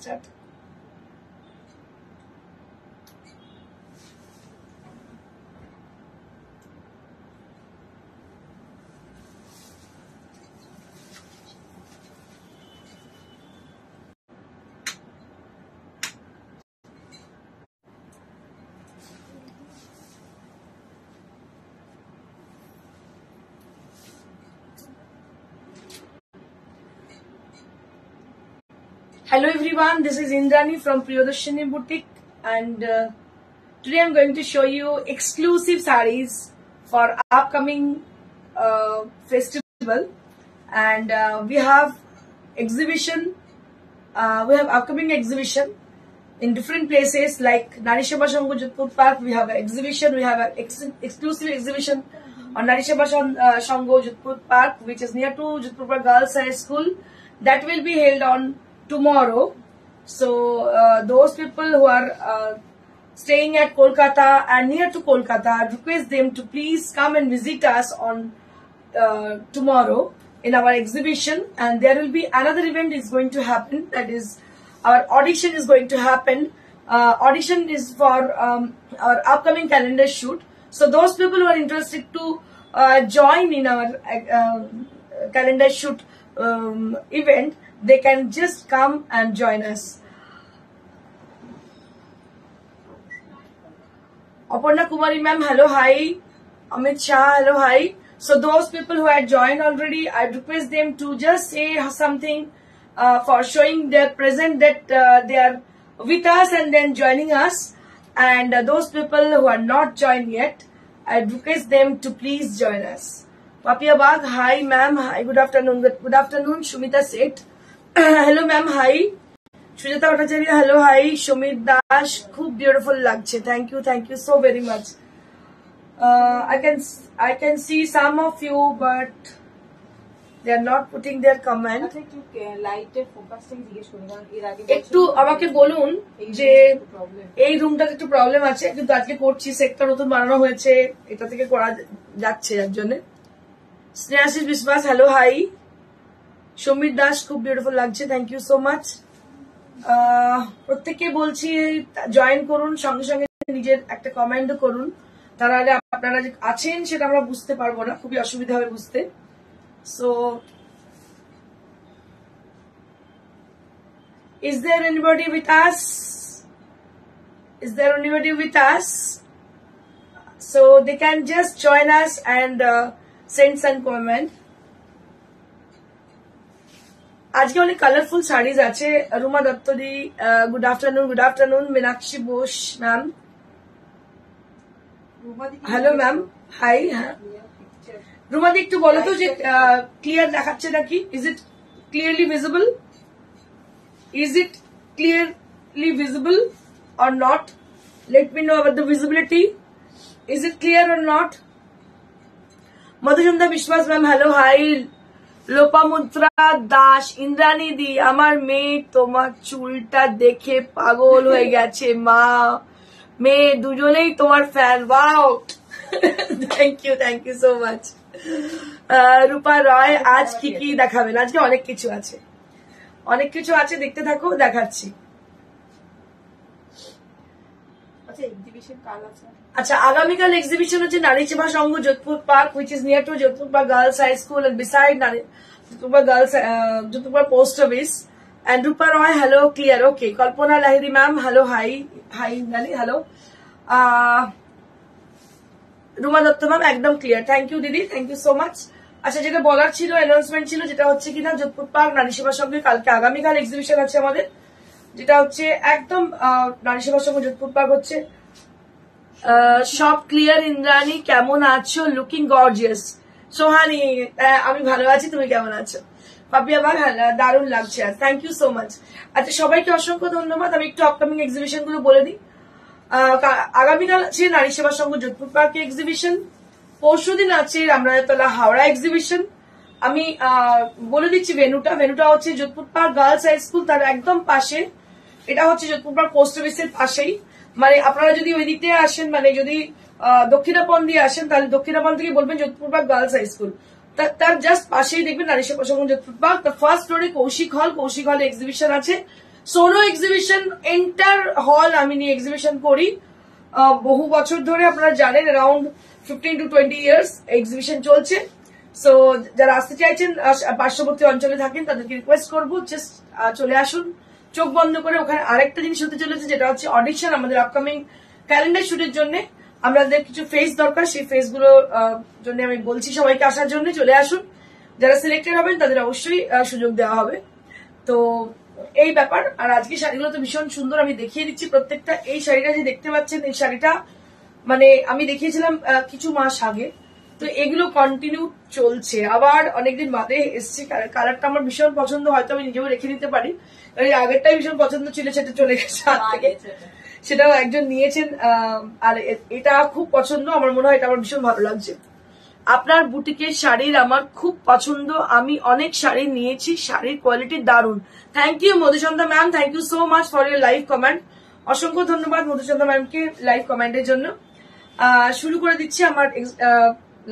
start. Hello everyone, this is Indrani from Priyadarshini Boutique, and today I'm going to show you exclusive sarees for upcoming festival, and we have exhibition. We have upcoming exhibition in different places like Nari Sabha Sangh Jodhpur Park. We have an exhibition. We have an exclusive exhibition on Nari Sabha Sangh Jodhpur Park, which is near to Jodhpur Park Girls High School. That will be held on tomorrow. So those people who are staying at Kolkata and near to Kolkata, I request them to please come and visit us on tomorrow in our exhibition. And there will be another event is going to happen, that is our audition is going to happen. Audition is for our upcoming calendar shoot. So those people who are interested to join in our calendar shoot event, they can just come and join us. Aparna Kumari ma'am, hello, hi. Amit Shah, hello, hi. So those people who had joined already, I request them to just say something for showing their present that they are with us and then joining us. And those people who are not joined yet, I request them to please join us. Papia Bagh, hi ma'am, hi, good afternoon. Good afternoon, Shumita Seth. Hello ma'am, hi. Sujata Bhattacharya, hello, hi. Shumit Dash, khub beautiful lagche. Thank you so very much. I can see some of you, but they are not putting their comment. একটু আমাকে বলুন যে এই রুমটাতে একটু problem আছে, কিন্তু আজকে করছি, সেক্টর নতুন বানানো হয়েছে, এটা থেকে করা যাচ্ছে এর জন্য। স্নেহাশিস বিশ্বাস, হ্যালো, হাই। সমীর দাস, খুব বিউটিফুল লাগছে, থ্যাংক ইউ সো মাচ। প্রত্যেককে বলছি জয়েন করুন, সঙ্গে সঙ্গে নিজের একটা কমেন্টও করুন, তাহলে আপনারা যে আছেন সেটা আমরা বুঝতে পারবো না, খুবই অসুবিধা হবে বুঝতে। So is there anybody with us? Is there anybody with us? So they can just join us and send some comment. আজকে অনেক কালারফুল শাড়িজ আছে। রুমা দত্তদি, good afternoon. Good afternoon Meenakshi Bose ma'am, hello ma'am, hi. হ্যাঁ রুমাদি, একটু বলো তো যে ক্লিয়ার দেখাচ্ছে নাকি? Is it clearly visible? Is it clearly visible or not? Let me know about the visibility. Is it clear or not? Madhusunda Vishwas ma'am, hello, hi. Lopamutra Das, Indrani di, amar meye tomar chulta dekhe pagol hoye geche ma. Meye dujonei tomar fan. Wow. Thank you so much. Rupa Roy, aaj ki dekhaben? Ajke onek kichu ache, অনেক কিছু আছে, দেখতে থাকো, দেখাচ্ছি। আচ্ছা, আগামীকাল exhibition হচ্ছে Nari Seva Sangha Jodhpur park, which is near to Jodhpur park girls high school and beside Jodhpur park girls Jodhpur park post office. And Rupa Roy, hello, clear, okay. Kalpana Lahiri ma'am, hello, hi. Hi Nali, hello. Ruma Dutta ma'am, একদম ক্লিয়ার, থ্যাংক ইউ দিদি, থ্যাংক ইউ সো মাচ। আচ্ছা, যেটা বলার ছিল, announcement ছিল, যেটা হচ্ছে কিনা যোধপুর পার্ক নারী সেবা সঙ্গে কালকে আগামীকাল এক্সিবিশন আছে আমাদের, যেটা হচ্ছে একদম নারী সেবা সঙ্গে যোধপুর পার্ক হচ্ছে। সব ক্লিয়ার। ইন্দ্রাণী, কেমন আছো? Looking gorgeous. সোহানি, আমি ভালো আছি, তুমি কেমন আছো? পাপিয়া বাগ, দারুণ লাগছে, থ্যাংক ইউ সো মাচ। আচ্ছা, সবাইকে অসংখ্য ধন্যবাদ। আমি একটু আপকামিং এক্সিবিশন গুলো বলে দিই। আগামীকাল আছে নারী সেবা সংঘ যোধপুর পার্কে এক্সিবিশন, পরশুদিন আছে রামরায়তলা হাওড়া এক্সিবিশন। আমি বলে দিচ্ছি ভেনুটা হচ্ছে Jodhpur park girls high school, তার একদম পাশে। এটা হচ্ছে যোধপুর পার্ক পোস্ট অফিসের পাশেই। মানে আপনারা যদি ওই দিক দিয়ে আসেন, মানে যদি দক্ষিণাপন দিয়ে আসেন, তাহলে দক্ষিণাপন থেকে বলবেন Jodhpur park girls high school, তার জাস্ট পাশেই দেখবেন নারী সেবা সংঘ যোধপুর পার্ক। ফার্স্ট ফ্লোরে কৌশিক হল এক্সিবিশন আছে। সোলো এক্সিবিশন এন্টার হল আমি নিয়ে এক্সিবিশন করি বহু বছর ধরে, আপনারা জানেন অ্যারাউন্ড 15 to 20 ইয়ার্স এক্সিবিশন চলছে। সো যারা আসতে চাইছেন পার্শ্ববর্তী অঞ্চলে থাকেন তাদেরকে রিকোয়েস্ট করবো জাস্ট চলে আসুন চোখ বন্ধ করে। ওখানে আরেকটা জিনিস হতে চলেছে যেটা হচ্ছে অডিশন, আমাদের আপকামিং ক্যালেন্ডার শুটের জন্য আমাদের কিছু ফেস দরকার, সেই ফেস গুলোর জন্য আমি বলছি সবাইকে আসার জন্য। চলে আসুন, যারা সিলেক্টেড হবেন তাদের অবশ্যই সুযোগ দেওয়া হবে। তো এই ব্যাপার। আর আজকে শাড়িগুলো তো ভীষণ সুন্দর, আমি দেখিয়ে দিচ্ছি প্রত্যেকটা। এই শাড়িটা যে দেখতে পাচ্ছেন, এই শাড়িটা মানে আমি দেখিয়েছিলাম কিছু মাস আগে, তো এগুলো কন্টিনিউ চলছে, আবার অনেকদিন বাদে এসছে। কালারটা আমার ভীষণ পছন্দ, হয়তো আমি নিজেও রেখে নিতে পারি, এই আগেরটাই ভীষণ পছন্দ ছিল, সেটা চলে গেছে হাত থেকে, সেটাও একজন নিয়েছেন। আর এটা খুব পছন্দ, আমার মনে হয় এটা আমার ভীষণ ভালো লাগছে। আপনার বুটিকের শাড়ির আমার খুব পছন্দ, আমি অনেক শাড়ি নিয়েছি, শাড়ির কোয়ালিটি দারুণ। Thank you Madhuchandra ma'am, thank you so much for your live comment. অসংখ্য ধন্যবাদ মধুচন্দ্রা ম্যামকে লাইভ কমেন্টের জন্য। শুরু করে দিচ্ছি আমার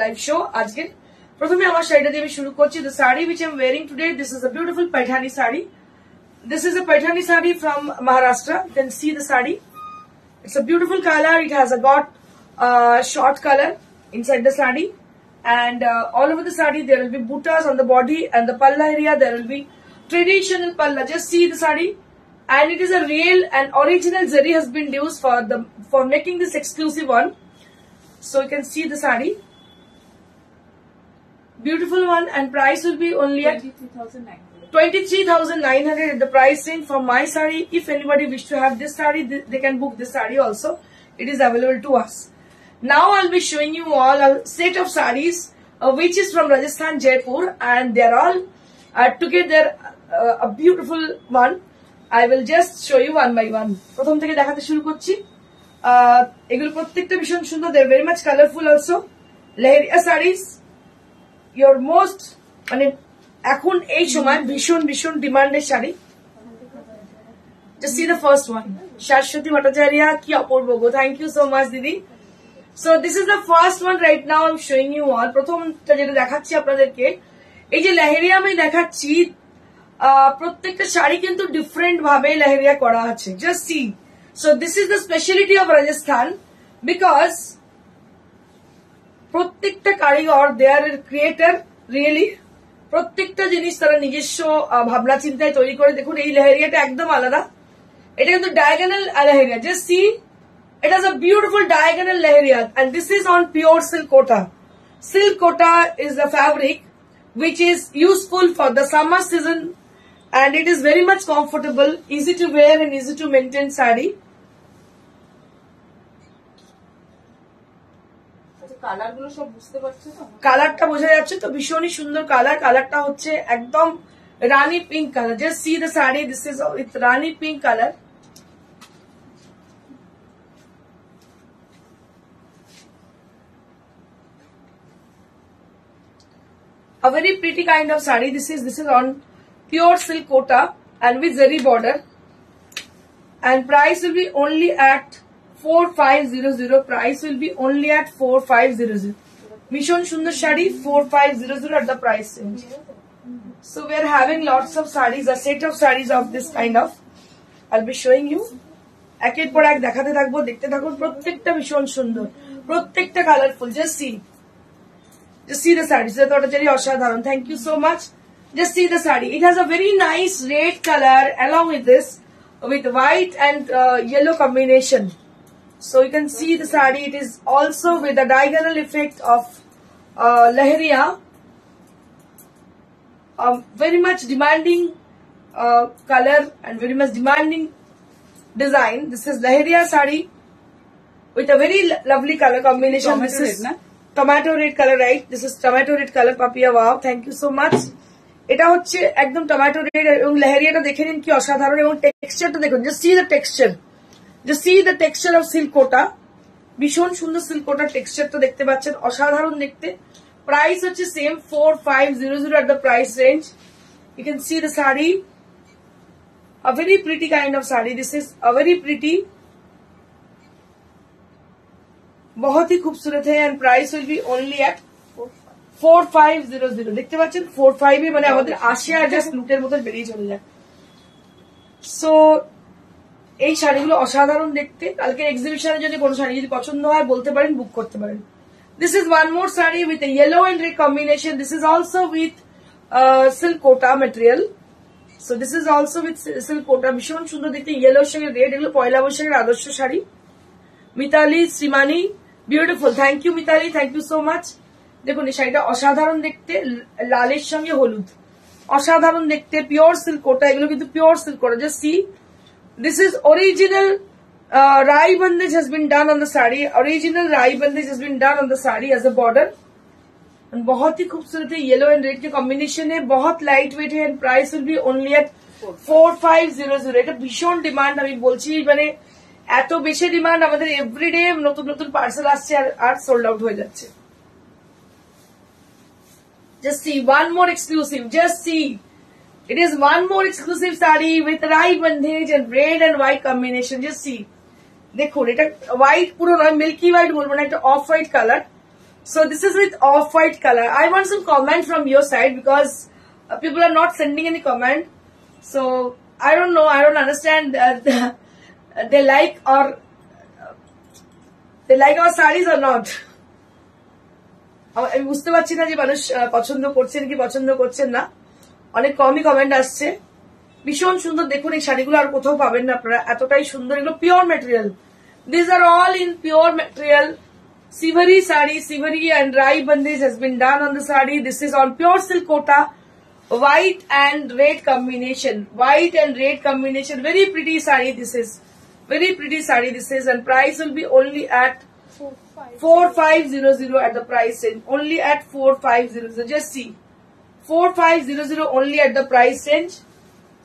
লাইভ শো আজকে। প্রথমে আমার শাড়িটা দিয়ে আমি শুরু করছি। The sari which I'm wearing today, this is a beautiful Paithani saree. This is a Paithani saree from Maharashtra. You can see the saree. It's a beautiful color. It has a got short color inside the saree, and all over the saree there will be buttas on the body, and the palla area there will be traditional palla. Just see the saree, and it is a real and original zari has been used for making this exclusive one. So you can see the saree, beautiful one, and price will be only at 23,900 at the price range for my saree. If anybody wish to have this saree, they can book this saree also. It is available to us. Now I'll be showing you all a set of sarees which is from Rajasthan, Jaipur, and they're all together a beautiful one. I will just show you one by one. প্রথম থেকে দেখাতে শুরু করছি। এগুলো প্রত্যেকটা ভীষণ সুন্দর, they're very much colorful also. Leheria sarees, your most মানে এখন এই সময় ভীষণ ভীষণ ডিমান্ডের sari. Just see the first one. Shashwati Bhattacharya, কি অপূর্ব গো, থ্যাংক ইউ সো মাচ দিদি। So this is the first one right now I'm showing you all. প্রথমটা যেটা দেখাচ্ছি আপনাদেরকে, এই যে লেহেরিয়া আমি দেখাচ্ছি, প্রত্যেকটা শাড়ি কিন্তু ডিফারেন্ট ভাবে লেহেরিয়া করা আছে। Just see. So this is the speciality of Rajasthan because প্রত্যেকটা কারিগর, they are a creator really. প্রত্যেকটা জিনিস তারা নিজস্ব ভাবনা চিন্তায় তৈরি করে। দেখুন এই লেহেরিয়াটা একদম আলাদা, এটা কিন্তু diagonal leheriya. Just see, it has a beautiful diagonal leheria, and this is on pure silk kota. Silk kota is a fabric which is useful for the summer season, and it is very much comfortable, easy to wear and easy to maintain saree. কালারটা বোঝা যাচ্ছে তো, ভীষণই সুন্দর colour. কালারটা হচ্ছে একদম rani pink colour. Just see the sari, this is with rani pink colour. A very pretty kind of saree. This is on pure silk kota and with zari border, and price will be only at 4500. Price will be only at 4500. Mishon Sundar Shadi 4500 at the price range. So we are having lots of sarees, a set of sarees of this kind of. I'll be showing you. একের পর এক দেখাতে থাকবো, দেখতে থাকুন। প্রত্যেকটা ভীষণ সুন্দর, প্রত্যেকটা colourful. Just see. Just see the saree. So Bhattacharya অসাধারণ, thank you so much. Just see the saree. It has a very nice red color along with this, with white and yellow combination. So you can see the saree. It is also with the diagonal effect of leheria. Very much demanding color and very much demanding design. This is leheria saree with a very lovely color combination. This is tomato red color, right? This is tomato red color, Papiya. Wow, thank you so much. এটা হচ্ছে একদম tomato red, এবং লেহেরিয়াটা দেখে নিন কি অসাধারণ, এবং টেক্সচারটা দেখুন। Just see the texture, just see the texture of silk Kota. ভীষণ সুন্দর সিল্ক কোটার টেক্সচারটা দেখতে পাচ্ছেন, অসাধারণ দেখতে। প্রাইস হচ্ছে same 4500 at the price range. You can see the saree, a very pretty kind of saree. This is a very pretty, बहुत ही खूबसूरत है, and price will be only at 4500. দেখতে পাচ্ছেন 45 মানে আমাদের 80 আর জাস্ট লুটের মতো বেরিয়ে চলে যায়। সো এই শাড়িগুলো অসাধারণ দেখতে। কালকে এক্সিবিশনে যদি কোনো শাড়ি যদি পছন্দ হয় বলতে পারেন, বুক করতে পারেন। This is one more sari with yellow and red combination. This is also with silk Kota material. So this is also with silk Kota. ভীষণ সুন্দর দেখতে, ইয়েলোর সঙ্গে রেড। এগুলো পয়লা বৈশাখের আদর্শ sari. Mitali Shrimani, beautiful. Thank you Mitali, thank you so much. দেখুন এই শাড়িটা অসাধারণ দেখতে, লালের সঙ্গে হলুদ, অসাধারণ দেখতে। পিওর সিল্ক কোটা, এগুলো কিন্তু pure silk Kota. Just see, this is original rai bandage has been done on the sari. Original rai bandage has been done on the sari as a border. And बहुत ही खूबसूरत है, येलो एंड रेड के combination है, बहुत light weight है। And price will be only at 4500। এটা ভীষণ ডিমান্ড, আমি বলছি মানে এত বেশি ডিমান্ড, আমাদের এভরিডে নতুন নতুন পার্সেল আসছে আর সোল্ড আউট হয়ে যাচ্ছে। Just see one more exclusive. Just see. It is one more exclusive saree with rai bandage and red and white combination. Just see. দেখুন এটা হোয়াইট পুরো নয়, মিল্কি হোয়াইট বলবো না, একটা off white colour. So this is with off white color. I want some comment from your side because people are not sending any comment. So I don't know. I don't understand. They like our sarees or not. আমি বুঝতে পারছি না যে মানুষ পছন্দ করছেন কি পছন্দ করছেন না। অনেক কমই কমেন্ট আসছে। ভীষণ সুন্দর দেখুন, এই শাড়িগুলো আর কোথাও পাবেন না আপনারা, এতটাই সুন্দর। এগুলো pure material. This are all in pure material. Sivari sari, Sivari and rai bandage has been done on the sari. This is on pure silk kota, white and red combination. White and red combination. Very pretty sari this is. Very pretty sari this is, and price will be only at 4500 at the price range. Only at 4500. Just see. 4500 only at the price range.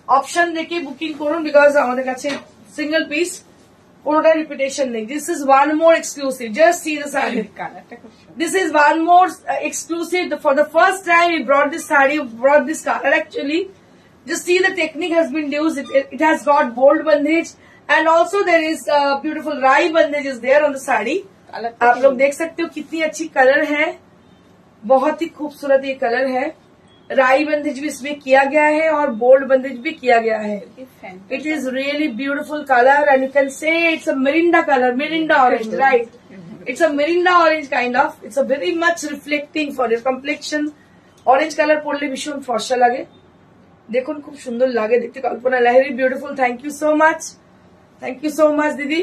Option দেখে booking করুন because আমাদের কাছে single piece কোনটা repetition নেই। This is one more exclusive. Just see the saree. This is one more exclusive. For the first time we brought this saree, brought this color actually. Just see the technique has been used. It has got bold bandage and also there is beautiful rai bandage is there on the saree. आप लोग देख सकते हो कितनी अच्छी colour है, बहुत ही खूबसूरत ये कलर है। राई बंदेज भी इसमें किया गया है और बोल्ड बंदेज भी किया गया है। It is really beautiful colour and you can say it's a Mirinda colour, Mirinda orange, right? It's a Mirinda orange kind of. It's a very much reflecting for your complexion. Orange colour পরলে ভীষণ ফর্সা লাগে। দেখুন খুব সুন্দর লাগে দেখতে। Kalpana Lahiri, beautiful. Thank you so much, thank you so much দিদি।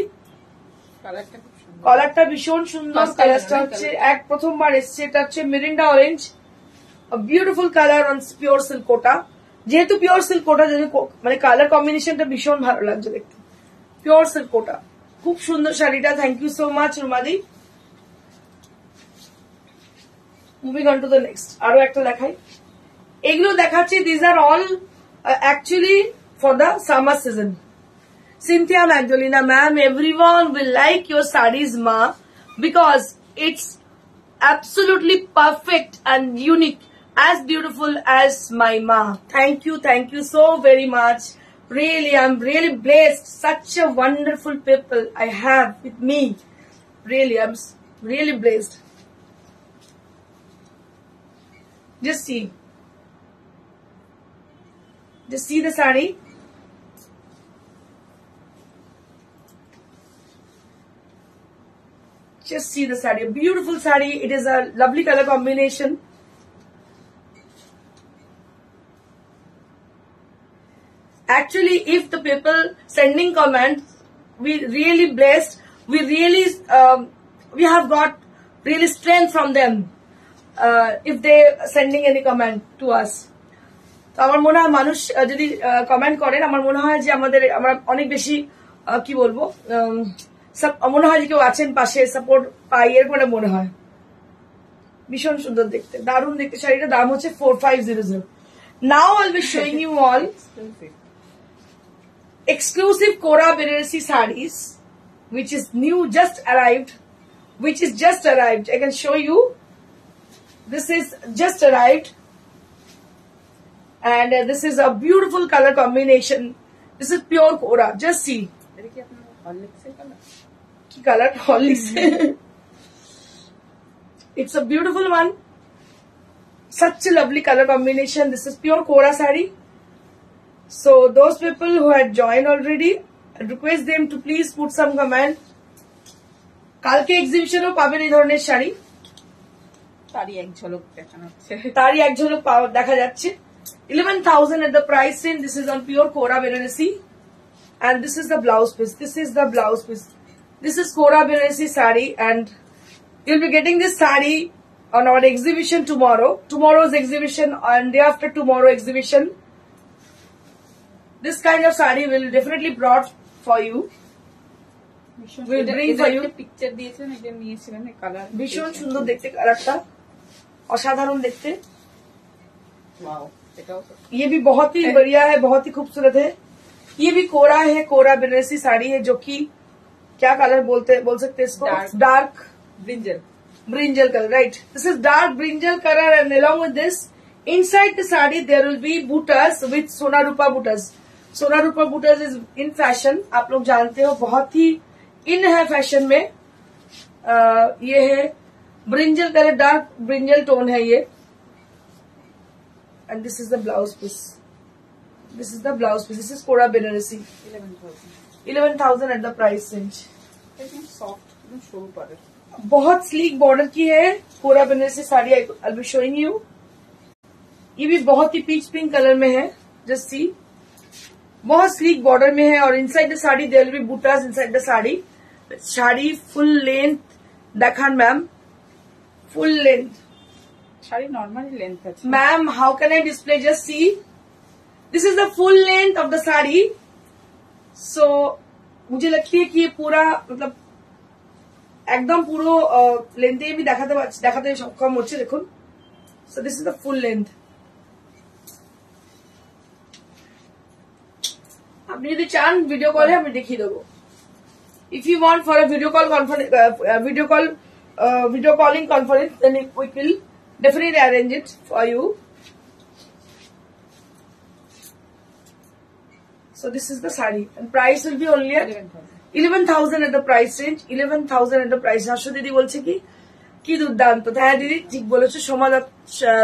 কলারটা ভীষণ সুন্দর। কালারটা হচ্ছে এক প্রথমবার এসছে, এটা হচ্ছে Mirinda orange. Beautiful colour on pure silk Kota. যেহেতু পিওর সিল্ক কোটা মানে কালার কম্বিনেশনটা ভীষণ ভালো লাগছে দেখতে। পিওর সিল্ক কোটা, খুব সুন্দর শাড়িটা। থ্যাংক ইউ সো মাচ রুমাদি। Moving on to the next. আরো একটা দেখাই। এগুলো দেখাচ্ছি, these are all actually for the summer season. Cynthia Magdalena ma'am, everyone will like your sarees ma because it's absolutely perfect and unique, as beautiful as my ma. Thank you so very much. Really, I'm really blessed. Such a wonderful people I have with me. Really, I'm really blessed. Just see the saree. Just see the saree, a beautiful saree. It is a lovely color combination. Actually, if the people sending comments, we really blessed. We really, we have got really strength from them. If they sending any comment to us. তো আমার মনে হয় মানুষ যদি comment করেন, আমার মনে হয় যে আমরা অনেক বেশি কি বলবো, মনে হয় যে কেউ আছেন পাশে, সাপোর্ট পাই, এরপরে মনে হয়। ভীষণ সুন্দর দেখতে, দারুণ দেখতে শাড়িটার দাম হচ্ছে 4500। Now I will be showing you all exclusive Kora Banarasi sarees which is new, just arrived, I can show you. This is just arrived and this is a beautiful color combination. This is pure Kora. Just see ki color Horlicks. It's a beautiful one, such a lovely color combination. This is pure Kora saree. So those people who had joined already, I request them to please put some comment. কালকে এক্সিবিশনও পাবেন এই ধরনের শাড়ি, তারই এক ঝলক দেখা যাচ্ছে। 11,000 at the price range. This is on pure Kora Benaressi, and this is the blouse piece. This is Kora Benaressi sari, and you'll be getting this sari on our exhibition tomorrow. Tomorrow's exhibition and day after tomorrow exhibition. This kind of sari will definitely brought for you. Will bring for you. Picture দিয়েছেন, এটা নিয়েছিলেন, এই colour ভীষণ সুন্দর দেখতে, কালারটা অসাধারণ দেখতে। वाओ, ये भी बहुत ही बढ़िया है, बहुत ही खूबसूरत है। ये भी कोरा है, कोरा बनारसी साड़ी है, जो कि क्या कलर बोल सकते हैं इसको? Dark brinjal color, right? This is dark brinjal color, and along with this, inside the sari there will be buttas with Sona Rupa buttas. Sona Rupa buttas is in fashion, आप लोग जानते हो, बहुत ही इन है फैशन में। ये है brinjal colour, dark brinjal tone है ये। And this is the blouse piece. This is Kora Benaressi. 11,000 at the price range. Soft, शुरू पर बहुत स्लीक बॉर्डर की है कोरा Banarasi sari. I'll be showing you. ये भी बहुत ही पीच पिंक कलर में है, जस्ट सी, बहुत स्लीक बॉर्डर में है। और inside the sari there will be butas inside the sari. Sari full length देखान ma'am, full length sari normally length আছে ma'am. How can I display? Just see, this is the full length of the sari. So मुझे लगती है कि ये पूरा मतलब একদম পুরো লেন্থে আমি দেখাতে সক্ষম হচ্ছে, দেখুন। So this is the full length. আপনি যদি চান ভিডিও কলে আমি দেখিয়ে দেবো। If you want for video calling conference, then we will definitely arrange it for you. So this is the sari, and price will be only at 11,000 at the price range. 11,000 at the price. Hasu দিদি বলছে কি দুর্দান্ত। হ্যাঁ দিদি ঠিক বলেছো,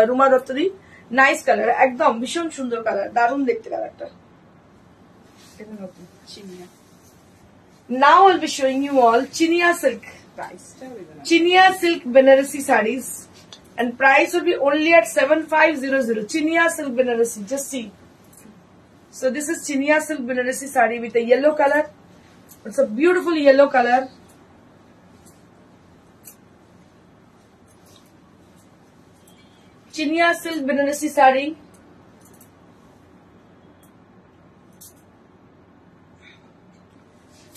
রুমা দত্ত দি। Nice colour, একদম ভীষণ সুন্দর কালার, দারুণ দেখতে কালারটা। Now I'll be showing you all Chinia silk. Chinia silk Banarasi sarees, and price will be only at 7,500. Chinia silk Banarasi, just see. So this is Chinia silk Banarasi saree with a yellow color. It's a beautiful yellow color. Chinia silk Banarasi saree.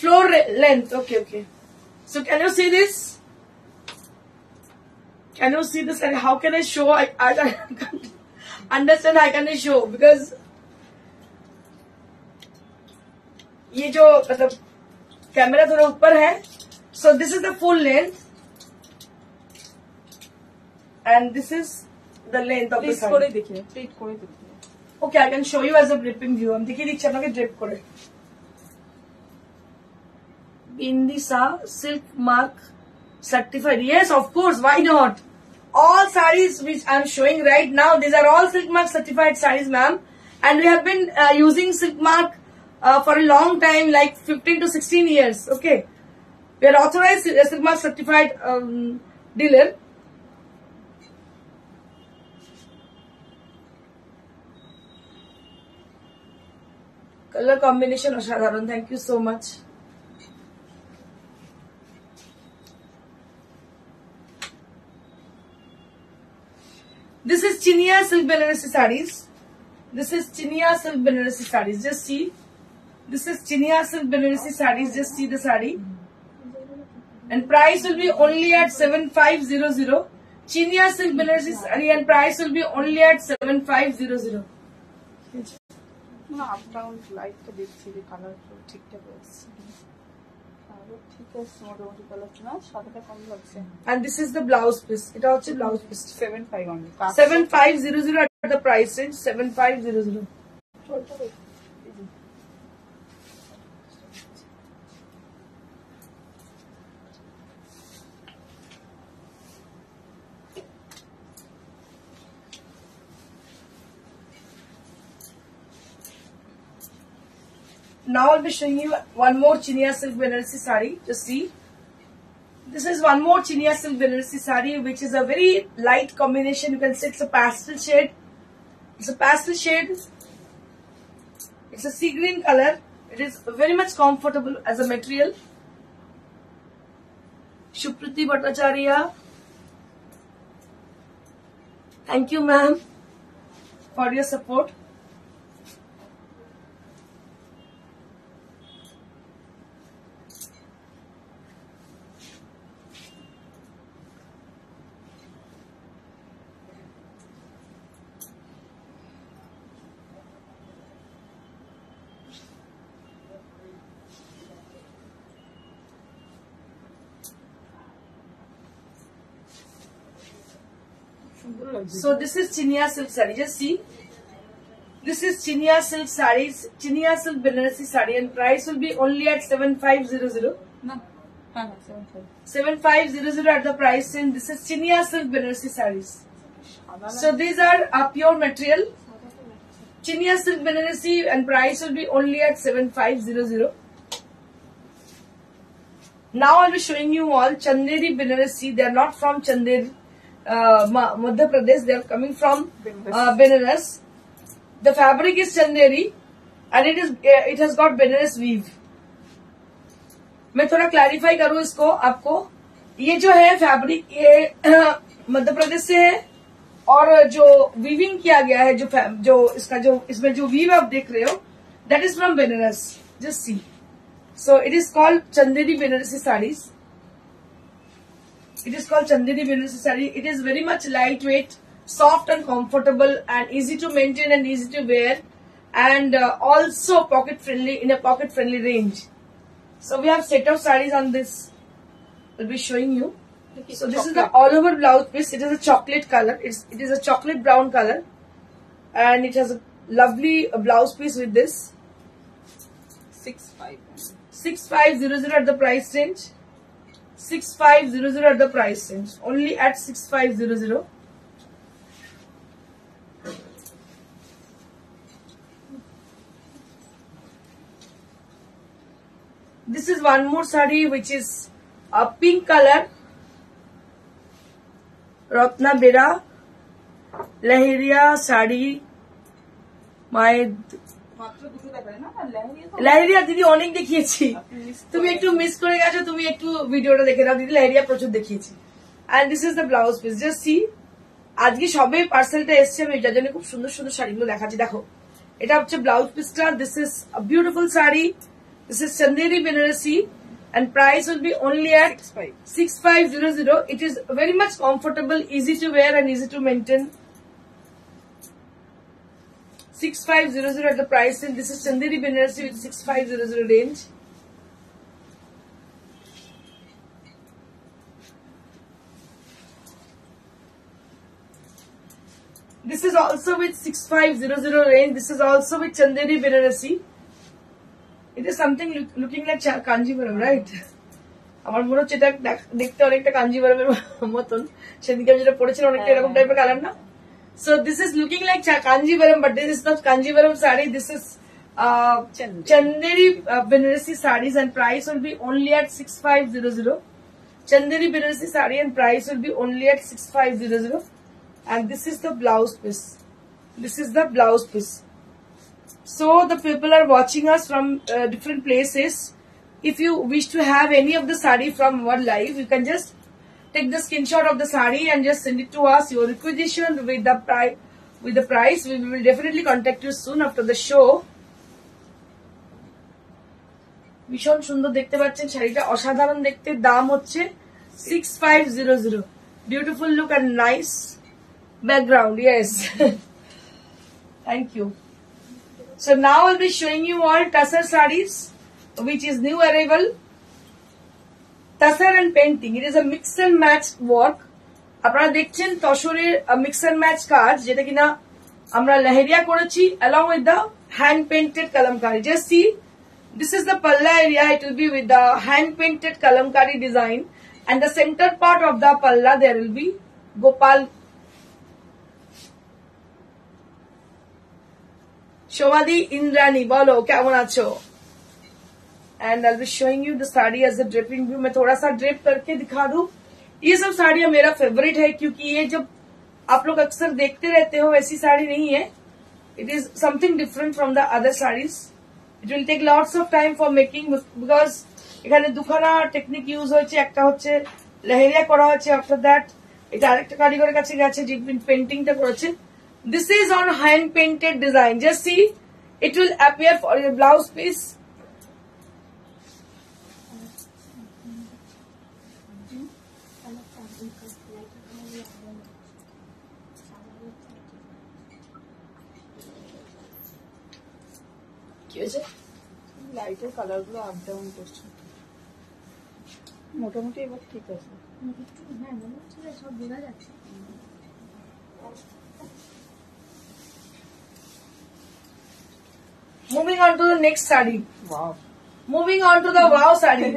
Floor length. Okay. So can you see this? Can you see this? And how can I show? I can't understand how can I show, because ये जो मतलब camera थोड़ा ऊपर है। So this is the full length, and this is the length of the saree. করে দেখিয়ে, pleat করে দেখিয়ে। Okay, I can show you as a dripping view. আমি দেখিয়ে দিচ্ছি আপনাকে ড্রিপ করে। Bindisa silk mark certified. Yes, of course. Why not? All sarees which I'm showing right now, these are all silk mark certified sarees, ma'am. And we have been using silk mark for a long time, like 15 to 16 years. Okay, we are authorized silk mark certified dealer. Color combination অসাধারণ. Thank you so much. This is Chinia silk Banarasi sarees. Just see. This is Chinia silk Banarasi sarees. Just see the saree. And price will be only at 7,500. Chinia silk Banarasi saree, and price will be only at 7,500. না, up down light তো দেখছি, colour ঠিকঠাক আছে। ঠিক আছে, মোটামুটি colour না, সাদাটা কম লাগছে। And this is the blouse piece. এটা হচ্ছে blouse piece. 7,500 only. 7,500 at the price range. 7,500. Now I'll be showing you one more Chinia silk Banarasi sari. Just see. This is one more Chinia silk Banarasi sari, which is a very light combination. You can see it's a pastel shade. It's a pastel shade. It's a sea green color. It is very much comfortable as a material. Shupriti Bhattacharya. Thank you, ma'am, for your support. So this is Chinia silk sari. Just see. This is Chinia silk sarees, Chinia silk Banarasi sari, and price will be only at 7500. No. 7500 at the price, and this is Chinia silk Banarasi sarees. So these are a pure material. Chinia silk Banarasi, and price will be only at 7500. Now I'll be showing you all Chanderi Banarasi. They are not from Chanderi, Madhya Pradesh. They are coming from Benares. The fabric is Chanderi, and it has got Benares weave. मैं थोड़ा clarify करूँ इसको आपको. ये जो है fabric ये मध्य प्रदेश से है, और जो वीविंग किया गया है जो इसका जो इसमें जो वीव आप देख रहे हो, that is from Benares. Just see. So it is called Chanderi Banarasi saris. It is called Chanderi Banarasi sari. It is very much lightweight, soft and comfortable, and easy to maintain and easy to wear, and also pocket friendly, in a pocket friendly range. So we have set of sarees on this. I'll be showing you. So this is the all over blouse piece. It is a chocolate color. It is a chocolate brown color, and it has a lovely blouse piece with this. 6500 at the price range. 6500 at the price range. Only at 6500. This is one more sari which is a pink color. Ratna Bera Lahiriya sari. My লাহেরিয়া দিদি অনেক দেখিয়েছি, তুমি একটু miss করে গেছো, তুমি একটু ভিডিওটা দেখে দাও দিদি. লাহেরিয়া প্রচুর দেখিয়েছি. And this is the blouse piece. Just see. আজকে সবে পার্সেলটা এসছে, আমি যার জন্য খুব সুন্দর সুন্দর শাড়িগুলো দেখাচ্ছি. দেখো, এটা হচ্ছে ব্লাউজ পিসটা. This is a beautiful sari. This is Chanderi Banarasi, and price will be only at 6500. It is very much comfortable, easy to wear and easy to maintain. 6500 at the price, and this is Chanderi Banarasi with 6500 range. This is also with 6500 range. This is also with Chanderi Banarasi. It is something looking like Kanjivaram, right? আমার মনে হচ্ছে এটা দেখতে অনেকটা কাঞ্জিভারমের মতন. সেদিকে আমি যেটা পড়েছিলাম অনেকটা এরকম টাইপের কালার না? So this is looking like Kanjivaram, but this is not Kanjivaram sari. This is Chanderi Banarasi sarees, and price will be only at 6500. Chanderi Banarasi sari, and price will be only at 6500. And this is the blouse piece. This is the blouse piece. So the people are watching us from different places. If you wish to have any of the sari from our live, you can just take the screenshot of the sari and just send it to us. Your requisition with the price. We will definitely contact you soon after the show. ভীষণ সুন্দর দেখতে পাচ্ছেন শাড়িটা, অসাধারণ দেখতে. দাম হচ্ছে 6500. Beautiful look and nice background. Yes. Thank you. So now I'll be showing you all Tussar sarees, which is new arrival. Tussar and painting. It is a mix and match work. আপনারা দেখছেন তসরের mix and match কাজ, যেটা কিনা আমরা লাহেরিয়া করেছি along with the hand painted kalamkari. Just see, this is the palla area. It will be with the hand painted kalamkari design, and the center part of the palla there will be Gopal. Shomadi Indrani, bolo, কেমন আছো? And I will showing you the sari as a draping view. मैं थोड़ा सा drape करके दिखा दूं. ये सब साड़ियां मेरा फेवरेट है क्योंकि ये जब आप लोग अक्सर देखते रहते हो वैसी साड़ी नहीं है. It is something different from the other saris. It will take lots of time for making because এখানে দুখানা টেকনিক ইউজ হয়েছে. একটা হচ্ছে লেহেরিয়া করা হয়েছে. আফটার দ্যাট এটা আরেকটা কারিগরের কাছে গেছে যে পেন্টিংটা করেছে. This is on hand painted design. Just see it will appear for your blouse piece. কি হয়েছে? লাইটের কালার গুলো আপ ডাউন করছে. মোটামুটি এবার ঠিক আছে. হ্যাঁ মনে হচ্ছে সব বোঝা যাচ্ছে. Moving on to the next saree. Wow. Moving on to the wow saree.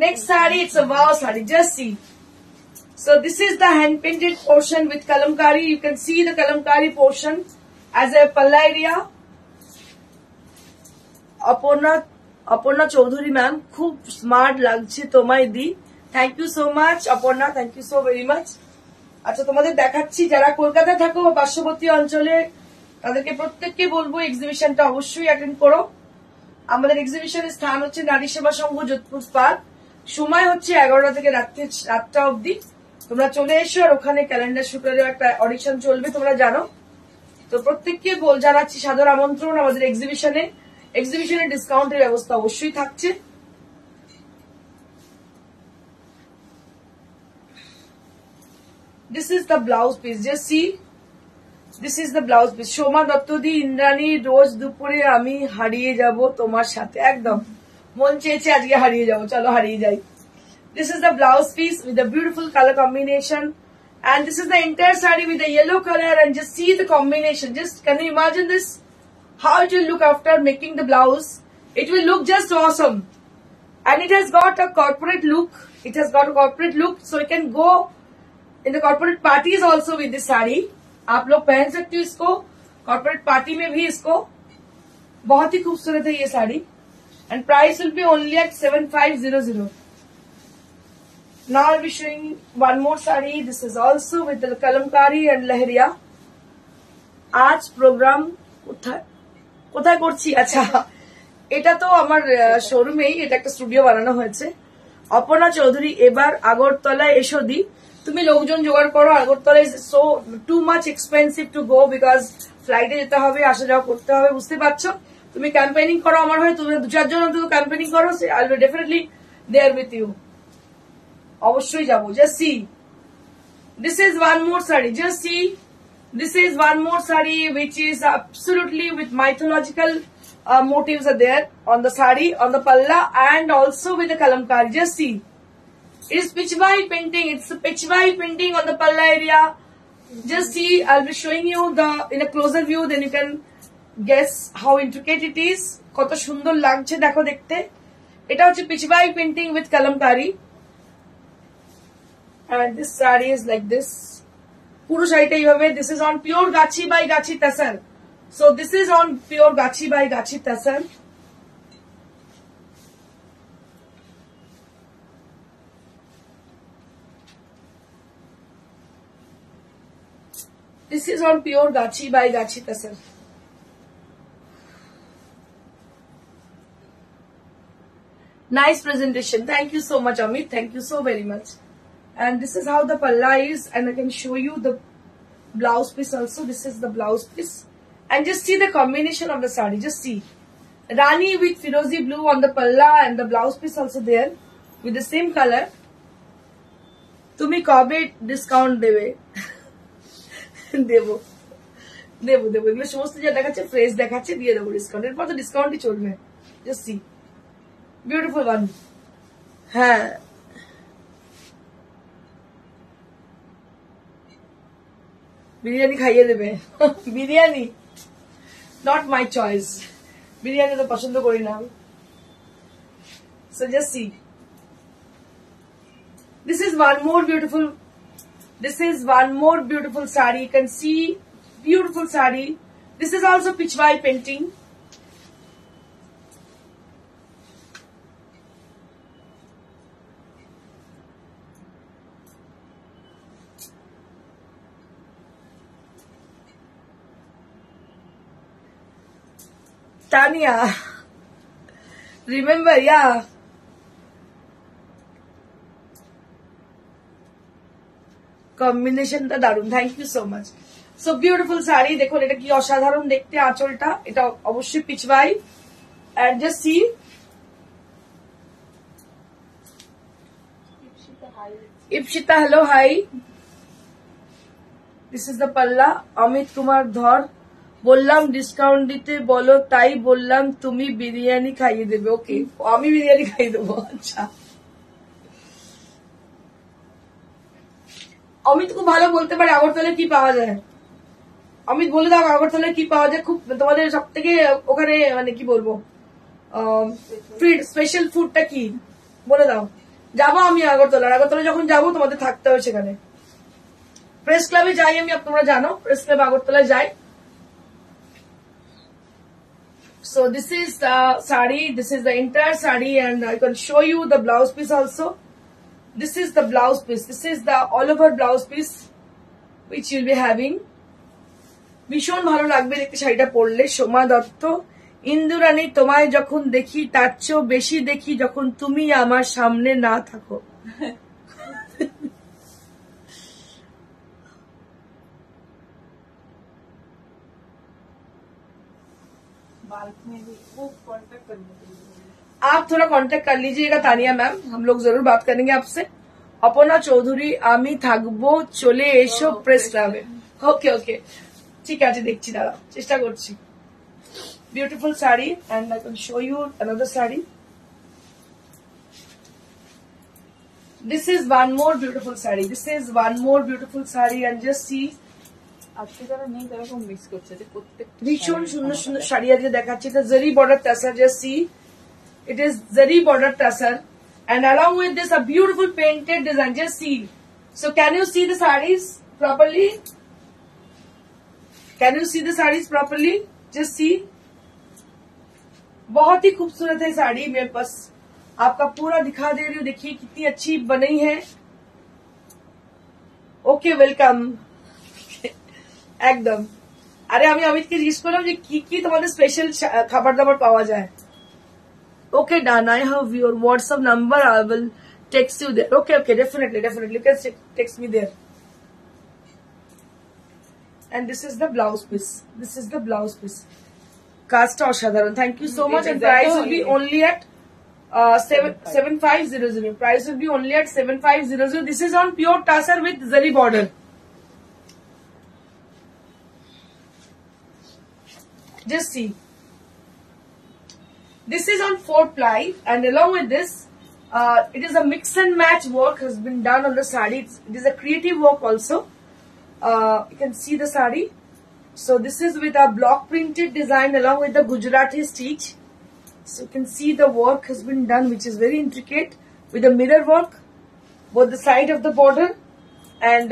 Next saree, it's a wow saree. Just see. So this is the hand painted portion with kalamkari. You can see the kalamkari portion as a palla area. Aparna Chowdhury ma'am, খুব smart লাগছে তোমায় দি. Thank you so much Aparna, thank you so very much. আচ্ছা তোমাদের দেখাচ্ছি যারা কলকাতায় থাকো বা পার্শ্ববর্তী অঞ্চলে তাদেরকে প্রত্যেককে বলবো এক্সিবিশনটা অবশ্যই অ্যাটেন্ড করো. আমাদের এক্সিবিশনের স্থান হচ্ছে নারী সেবা সংঘ যোধপুর পার্ক. সময় হচ্ছে 11টা থেকে রাত্রি 7টা অবধি. তোমরা চলে এসো. আর ওখানে ক্যালেন্ডার শুক্রের একটা অডিশন চলবে তোমরা জানো. তো প্রত্যেককে জানাচ্ছি সাদর আমন্ত্রণ আমাদের এক্সিবিশনে. এক্সিবিশনের ডিসকাউন্টের ব্যবস্থা অবশ্যই থাকছে. This is the blouse piece. Just see. This is the blouse piece. Soma দত্তদি, Indrani, রোজ দুপুরে আমি হারিয়ে যাব তোমার সাথে. একদম মন চেয়েছে আজকে হারিয়ে যাব. চলো হারিয়ে যাই. This is the blouse piece with a beautiful color combination. And this is the entire saree with the yellow color. And just see the combination. Just can you imagine this? How it will look after making the blouse. It will look just awesome. And it has got a corporate look. It has got a corporate look. So you can go in the corporate parties also with this saree. आप लोग पहन सकते हो इसको. Corporate party में भी इसको. बहुत ही खूबसूरत है ये sari. And price will be only at 7500. Now I'll be showing one more saree. This is also with the kalamkari and lehriya. आज प्रोग्राम কোথায় করছি? আচ্ছা এটা তো আমার শোরুমেই, এটা একটা স্টুডিও বানানো হয়েছে. অপর্ণা চৌধুরী, এবার আগরতলায় এসো দি. তুমি লোকজন জোগাড় করো. আগরতলায় so too much expensive to go because ফ্লাইটে যেতে হবে, আসা যাওয়া করতে হবে, বুঝতে পারছো. তুমি ক্যাম্পেনিং করো আমার হয়ে. তুমি 2-4 জন অন্তত ক্যাম্পেনিং করো. I will definitely there with you. অবশ্যই যাবো. Just see. This is one more sari. Just see. This is one more saree which is absolutely with mythological motives are there on the saree, on the palla, and also with the kalamkari. Just see. It's pitchwai painting. It's a pitchwai painting on the palla area. Just see. I'll be showing you the in a closer view. Then you can guess how intricate it is. কত সুন্দর লাগছে দেখো দেখতে. এটা হচ্ছে pitchwai painting with kalamkari. And this saree is like this. পুরো শাড়িটা এইভাবে. This is on pure gachhi by gachhi tussar. So this is on pure gachhi by gachhi tussar. This is on pure gachhi by gachhi tussar. Nice presentation. Thank you so much, Amit. Thank you so very much. And this is how the palla is, and I can show you the blouse piece also. This is the blouse piece. And just see the combination of the saree. Just see. Rani with Firozi blue on the palla and the blouse piece also there with the same color. Tumi kobe discount debe. Debo. এগুলো সমস্ত যা দেখাচ্ছে fresh দেখাচ্ছে দিয়ে দেবো discount. এরপর তো ডিসকাউন্টই চলবে. Just see. Beautiful one. হ্যাঁ. বিরিয়ানি খাইয়ে দেবে. Biryani not my choice. Biryani তো পছন্দ করি না. So just see. This is one more beautiful. This is one more beautiful saree. You can see beautiful saree. This is also pitchwai painting. Tanya. Remember, yeah. কম্বিনেশনটা দারুন, thank you so much. So beautiful sari, দেখুন এটা কি অসাধারণ দেখতে, আঁচলটা এটা অবশ্যই পিছবাই। And just see, Ipsita hello hi, this is the palla. Amit Kumar ধর, বললাম ডিসকাউন্ট দিতে বলো, তাই বললাম তুমি বিরিয়ানি খাইয়ে দেবে। ওকে, আমি বিরিয়ানি খাইয়ে দেবো। আচ্ছা, অমিত খুব ভালো বলতে পারে আগরতলায় কি পাওয়া যায়। অমিত বলে দাও আগরতলায় কি পাওয়া যায়, খুব তোমাদের সব থেকে ওখানে মানে কি বলবো স্পেশাল ফুডটা কি বলে দাও। যাবো আমি আগরতলা যখন যাবো তোমাদের থাকতে হবে সেখানে। প্রেস ক্লাবে যাই আমি, তোমরা জানো প্রেস ক্লাব আগরতলায় যাই। So this is the sari, this is the entire sari, and I can show you the blouse piece also. This is the blouse piece, this is the all over blouse piece which you'll be having. ভীষণ ভালো লাগবে দেখতে শাড়িটা পরলে। সোমা দত্ত, ইন্দুরানী তোমায় যখন দেখি তার চেয়েও বেশি দেখি যখন তুমি আমার সামনে না থাকো। आप थोड़ा कांटेक्ट कर लीजिएगा तानिया मैम, हम लोग जरूर बात करेंगे आपसे। अपना चौधरी, आमी থাকবো, চলে এসো প্রেস ক্লাবে। ওকে ওকে, ঠিক আছে, দেখছি, দাঁড়াও, চেষ্টা করছি। Beautiful sari, and I can show you another sari. This is one more beautiful sari, this is one more beautiful sari, and just see, আজকে যারা নেই তারা খুব মিস করছে যে প্রত্যেকটা ভীষণ সুন্দর সুন্দর শাড়ি আজকে দেখাচ্ছি। এটা জারি border tussar, just see, it is জারি border tussar, and along with this a beautiful painted design, just see. So can you see the sarees properly? Can you see the sarees properly? Just see, बहुत ही खूबसूरत है साड़ी। मैं बस आपका पूरा दिखा दे रही हूँ, देखिए कितनी अच्छी बनी है। Okay, welcome. একদম। আরে আমি অমিতকে জিজ্ঞেস করলাম যে কি কি তোমাদের স্পেশাল খাবার দাবার পাওয়া যায়। Okay done, I have your WhatsApp number, I will text you there. Okay okay, definitely definitely, you can text me there. And this is the blouse piece, this is the blouse piece, কাজটা অসাধারণ, thank you so much. And price will be only at 7500, price will be only at 7500. This is on pure tassar with zari border. Just see, this is on 4-ply, and along with this it is a mix and match work has been done on the sari. It is a creative work also. You can see the sari. So this is with a block printed design along with the Gujarati stitch. So you can see the work has been done, which is very intricate, with the mirror work both the side of the border and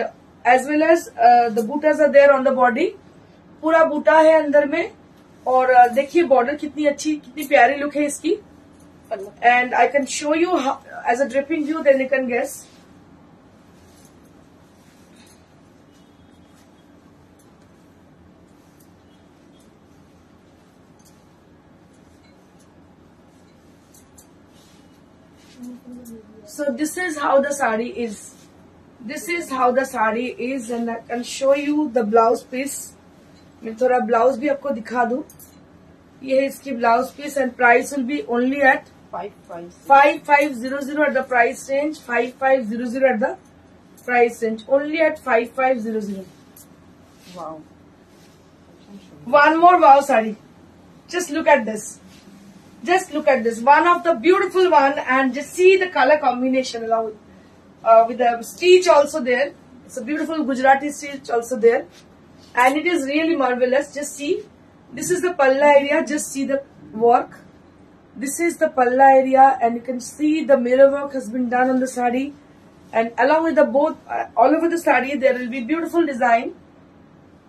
as well as the bootas are there on the body. पूरा बूटा है अंदर में, और देखिए border कितनी अच्छी, कितनी प्यारी लुक है इसकी। And I can show you as a draping view, then you can guess. So this is how the sari is. This is how the sari is, and I can show you the blouse piece. मैं थोड़ा blouse भी आपको दिखा दूं। ये है इसकी blouse piece, and price will be only at 5500 at the price range, 5500 at the price range, only at 5500. Wow. One more wow sari. Just look at this. Just look at this. One of the beautiful one, and just see the color combination along with the stitch also there. It's a beautiful Gujarati stitch also there. And it is really marvelous. Just see, this is the palla area, just see the work. This is the palla area, and you can see the mirror work has been done on the sari, and along with the both all over the sari there will be beautiful design.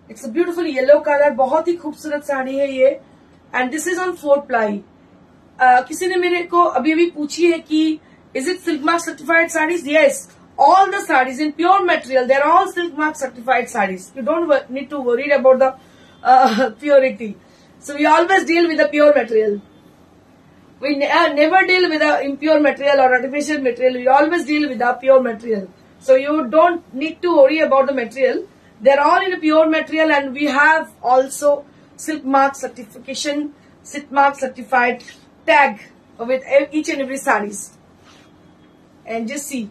It's a beautiful yellow color, बहुत ही खूबसूरत साड़ी है ये, and this is on 4-ply. किसी ने मेरे को अभी पूछी है कि is it silk mark certified sarees? Yes. All the sarees in pure material, they are all silk mark certified sarees. You don't need to worry about the purity. So we always deal with the pure material. We never deal with the impure material or artificial material. We always deal with the pure material. So you don't need to worry about the material. They're all in a pure material, and we have also Silk Mark certification, Silk Mark certified tag with each and every sarees. And just see.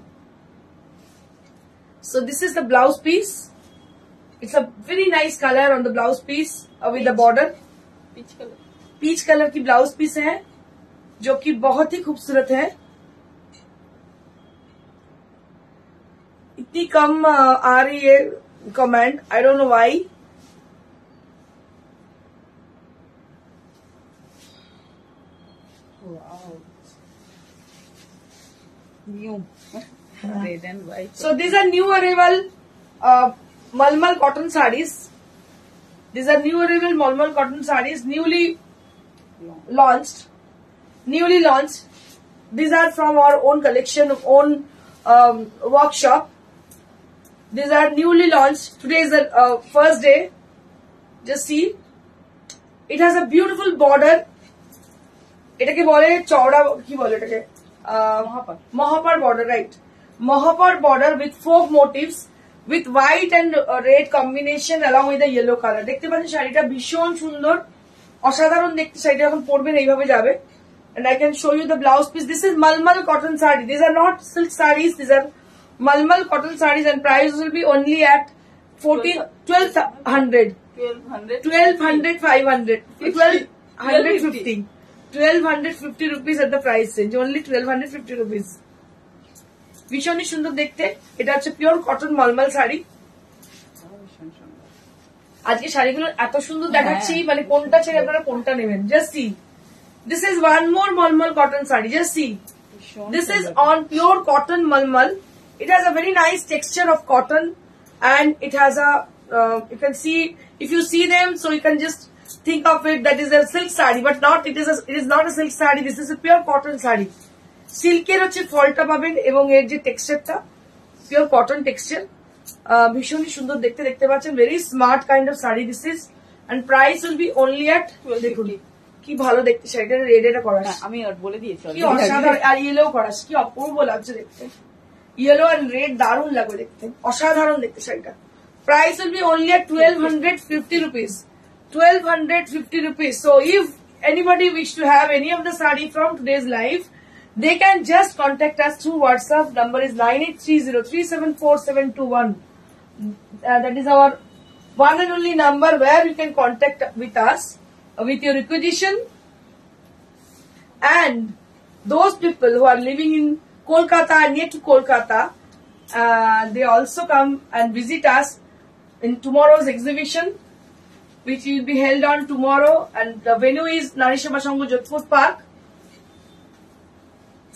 So this is the blouse piece. It's a very nice color on the blouse piece with the border. Peach colour की blouse piece है जो कि बहुत ही खूबसूरत है. इतनी कम आ रही है comment, I don't know why. New red and white. So these are new arrival Malmal cotton sarees. These are new arrival Malmal cotton sarees, newly launched. These are from our own collection, own workshop. These are newly launched. Today is the first day. Just see. It has a beautiful border. এটাকে বলে চওড়া কি বলে এটাকে মহাপার border, right? Mohapar border with folk motifs with white and red combination along with the yellow color. দেখতে পাচ্ছেন শাড়িটা ভীষণ সুন্দর, অসাধারণ দেখতে. শাড়িটা যখন পরবেন এইভাবে যাবে. And I can show you the blouse piece. This is Malmal cotton saree. These are not silk sarees. These are Malmal cotton sarees, and price will be only at 1200, 500, 1250. 1250 rupees at the price range. Only 1250 rupees. ভীষণই সুন্দর দেখতে. এটা হচ্ছে pure cotton মলমল sari. আজকে শাড়িগুলো এত সুন্দর দেখাচ্ছি, মানে কোনটা ছেড়ে আপনারা কোনটা নেবেন. Just see. This is one more malmal cotton saree. Just see. This is on pure cotton malmal. It has a very nice texture of cotton, and it has a you can see, if you see them, so you can just think of it that is a silk saree, but not. It is not a silk saree. This is a pure cotton saree. সিল্কের হচ্ছে ফলটা পাবেন এবং এর যে টেক্সচারটা pure cotton texture, ভীষণই সুন্দর দেখতে. দেখতে পাচ্ছেন very smart kind of sari this is, and price will be only at, দেখুন কি ভালো দেখতে শাড়িটা. রেড এটা করা, আমি বলে দিয়েছি কি অসাধারণ. আর ইয়েলো করা, কি অপূর্ব লাগছে দেখতে. ইয়েলো এন্ড রেড দারুণ লাগবে দেখতে, অসাধারণ দেখতে শাড়িটা. Price will be only at 1250 rupees. 1250 rupees. So if anybody wish to have any of the saree from today's live, they can just contact us through WhatsApp. Number is 9830374721. That is our one and only number where you can contact with us with your requisition. And those people who are living in Kolkata, near to Kolkata, they also come and visit us in tomorrow's exhibition, which will be held on tomorrow, and the venue is Nari Seva Sangh Jodhpur Park,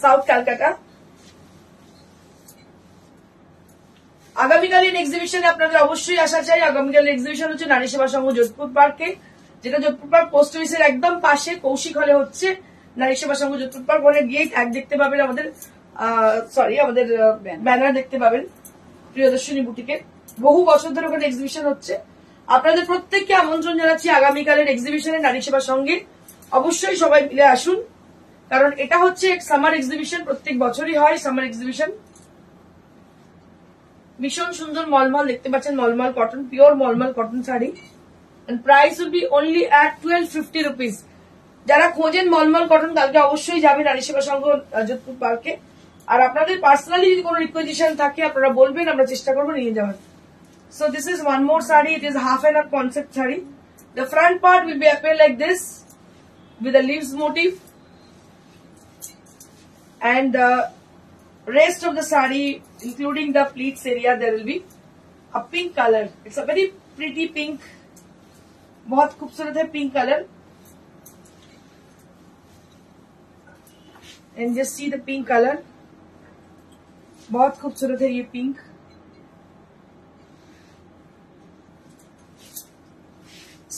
South Calcutta. আগামীকালীন এক্সিবিশনে আপনাদের অবশ্যই আসা চাই. আগামীকালীন exhibition হচ্ছে নারী সেবা সংঘ যোধপুর পার্কে, যেটা Jodhpur park post অফিসের একদম পাশে কৌশিক হলে হচ্ছে. নারী সেবা সংঘ যোধপুর পার্ক ওখানে গিয়ে ট্যাগ দেখতে পাবেন, আমাদের আমাদের ব্যানার দেখতে পাবেন প্রিয়দর্শিনী বুটিকে. বহু বছর ধরে ওখানে এক্সিবিশন হচ্ছে. আপনাদের প্রত্যেককে আমন্ত্রণ জানাচ্ছি আগামীকালের এক্সিবিশনে নারী সেবা সঙ্গে. অবশ্যই সবাই মিলে আসুন, কারণ এটা হচ্ছে এক সামার এক্সিবিশন, প্রত্যেক বছরই হয় সামার এক্সিবিশন. ভীষণ সুন্দর মলমল দেখতে পাচ্ছেন, mulmul cotton, pure mulmul cotton sari. And price will be only at 1250 rupees. যারা খোঁজেন মলমল কটন কালকে অবশ্যই যাবেন নারী সেবা সংঘ যোধপুর পার্কে. আর আপনাদের পার্সোনালি যদি কোনো রিকোয়েজিশন থাকে আপনারা বলবেন, আমরা চেষ্টা করবো নিয়ে যাওয়ার. So this is one more saree. It is half and half concept saree. The front part will be appear like this with a leaves motif, and the rest of the saree, including the pleats area, there will be a pink color. It's a very pretty pink. बहुत खूबसूरत है pink color. And just see the pink color. बहुत खूबसूरत है ये pink.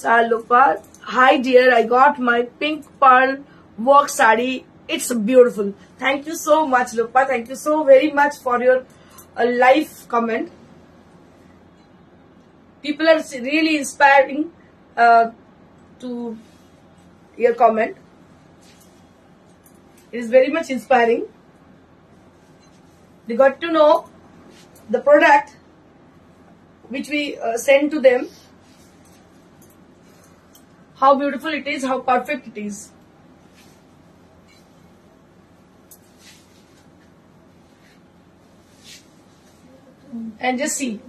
Salupa, hi dear, I got my pink pearl work saree. It's beautiful. Thank you so much, Lupa. Thank you so very much for your live comment. People are really inspiring to your comment. It is very much inspiring. They got to know the product which we send to them, how beautiful it is, how perfect it is. And just see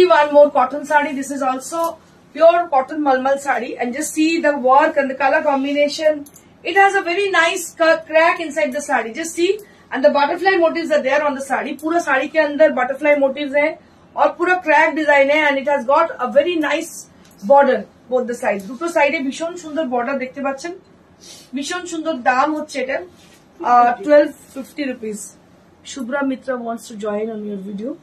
one more cotton sari. This is also pure cotton malmal sari, and just see the work and the color combination. It has a very nice crack inside the sari. Just see, and the butterfly motifs are there on the sari. Pura sari ke andar butterfly motifs hai aur pura crack design hai, and it has got a very nice border both the sides. Duto side e bishon sundar border dekhte pacchen. Bishon sundar dam hocche eta 1250 rupees. Shubhra Mitra wants to join on your video.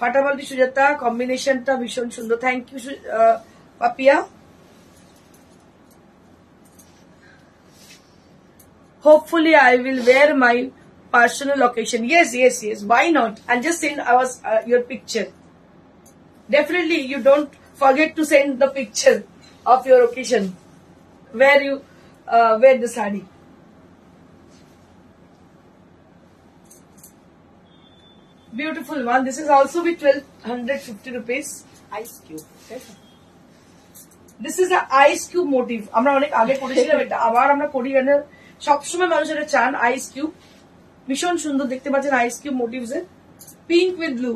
Fatabalti Sujata, combination ta bishon sundar. Thank you, Papia. Hopefully, I will wear my personal occasion. Yes. Why not? And just send us your picture. Definitely, you don't forget to send the picture of your occasion where you wear the sari. Beautiful one. This is also with 1250 rupees. Ice cube. This is a ice cube motif. আমরা অনেক আগে করেছিলাম এটা, আবার আমরা করি কেন সবসময় মানুষ এটা চান আইস কিউব। ভীষণ সুন্দর দেখতে পাচ্ছেন আইস কিউব মোটিভস এর, pink with blue,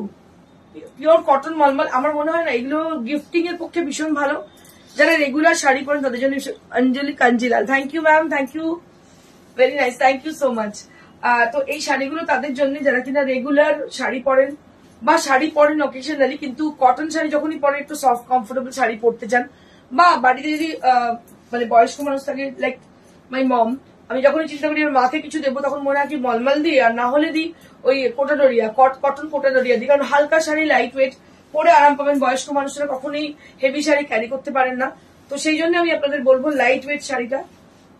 pure cotton mulmul. আমার মনে হয় না এগুলো গিফটিং এর পক্ষে ভীষণ ভালো। যারা রেগুলার শাড়ি পরেন তাদের জন্য। Anjali Kanjilal, thank you ma'am, thank you, very nice, thank you so much. তো এই শাড়িগুলো তাদের জন্য যারা কিনা রেগুলার শাড়ি পরেন বা শাড়ি পরেন অকেশনালি, কিন্তু কটন শাড়ি যখনই পরেন একটু সফট কমফোর্টেবল শাড়ি পরতে চান, বা বাড়িতে যদি মানে বয়স্ক মানুষ থাকে লাইক মাই মম, আমি যখনই চিন্তা করি আমার মাকে কিছু দেবো তখন মনে হয় কি মলমল দিই, আর না হলে দিই ওই কোটাডোরিয়া, কটন কোটাডোরিয়া দিই, কারণ হালকা শাড়ি লাইট ওয়েট পরে আরাম পাবেন। বয়স্ক মানুষরা কখনোই হেভি শাড়ি ক্যারি করতে পারেন না, তো সেই জন্য আমি আপনাদের বলবো লাইট ওয়েট শাড়িটা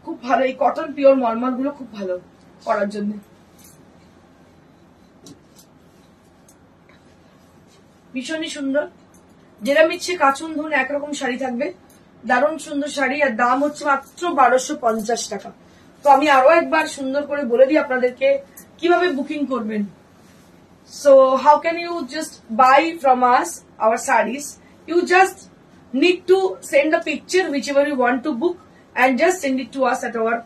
খুব ভালো, এই কটন পিওর মলমল গুলো খুব ভালো পরার জন্য। ভীষণই সুন্দর, যেরকম ইচ্ছে কাচুন ধরুন একরকম শাড়ি থাকবে, দারুণ সুন্দর শাড়ি, আর দাম হচ্ছে মাত্র 1250 টাকা। তো আমি আরো একবার সুন্দর করে বলে দিই আপনাদেরকে কিভাবে বুকিং করবেন। So how can you just buy from us our sarees? You just need to send a picture whichever you want to book and just send it to us at our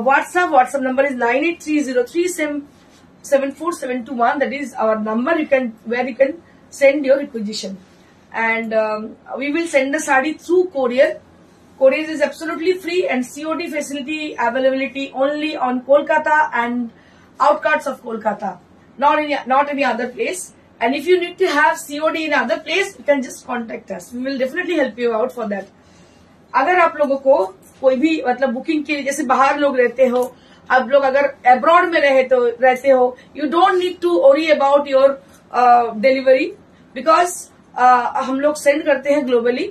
WhatsApp. WhatsApp number is 9830374721. That is our number. Where you can send your requisition, and we will send the saree through courier. Courier is absolutely free, and COD facility availability only on Kolkata and outskirts of Kolkata, not any other place. And if you need to have COD in other place, you can just contact us. We will definitely help you out for that. अगर आप लोगों को कोई भी मतलब booking के लिए, जैसे बाहर लोग रहते हो, आप लोग अगर अब्रॉड में रहते हो, you don't need to worry about your delivery, because हम लोग सेंड करते हैं ग्लोबली,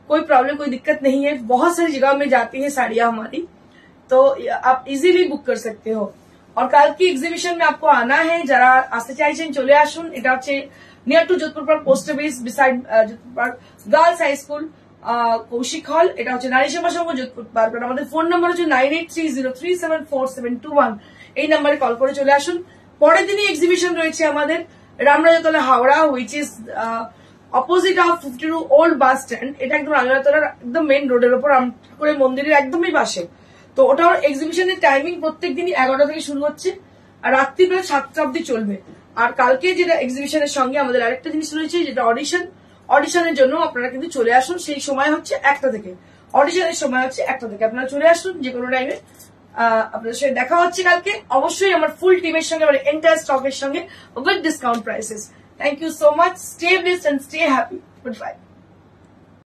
कोई प्रॉब्लम कोई दिक्कत नहीं है। बहुत सारी जगह में जाती है साड़ियां हमारी, तो आप इजीली बुक कर सकते हो। और कल की एग्जिबिशन में आपको आना है, जरा आस्ते चाइছেন চলে আসুন। এটা হচ্ছে near to Jodhpur park post office beside Jodhpur park girls high School Kaushik Hall. এটা হচ্ছে নারী সেবা সংঘ যোধপুর পার্ক। আমাদের ফোন নম্বর হচ্ছে 9830374721। এই নম্বরে কল করে চলে আসুন। পরের দিনই এক্সিবিশন রয়েছে আমাদের Ramrajatala Howrah, which is opposite of 52 old bus stand. এটা একদম রামরাজাতলার একদম মেইন রোডের উপর, ঠাকুরের মন্দিরের একদমই পাশে। তো ওটার এক্সিবিশনের টাইমিং প্রত্যেক দিনই 11টা থেকে শুরু হচ্ছে, আর রাত্রি প্রায় 7টা অব্দি চলবে। আর কালকে যেটা এক্সিবিশনের সঙ্গে আমাদের আরেকটা জিনিস রয়েছে, যেটা অডিশনের জন্য আপনারা কিন্তু চলে আসুন। সেই সময় হচ্ছে 1টা থেকে, অডিশনের সময় হচ্ছে 1টা থেকে। আপনারা চলে আসুন যে কোনো টাইমে, আপনাদের সাথে দেখা হচ্ছে কালকে। অবশ্যই আমার ফুল টিমের সঙ্গে, আমার এন্টায়ার স্টকের সঙ্গে with discount prices. Thank you so much, stay blessed and stay happy, good by.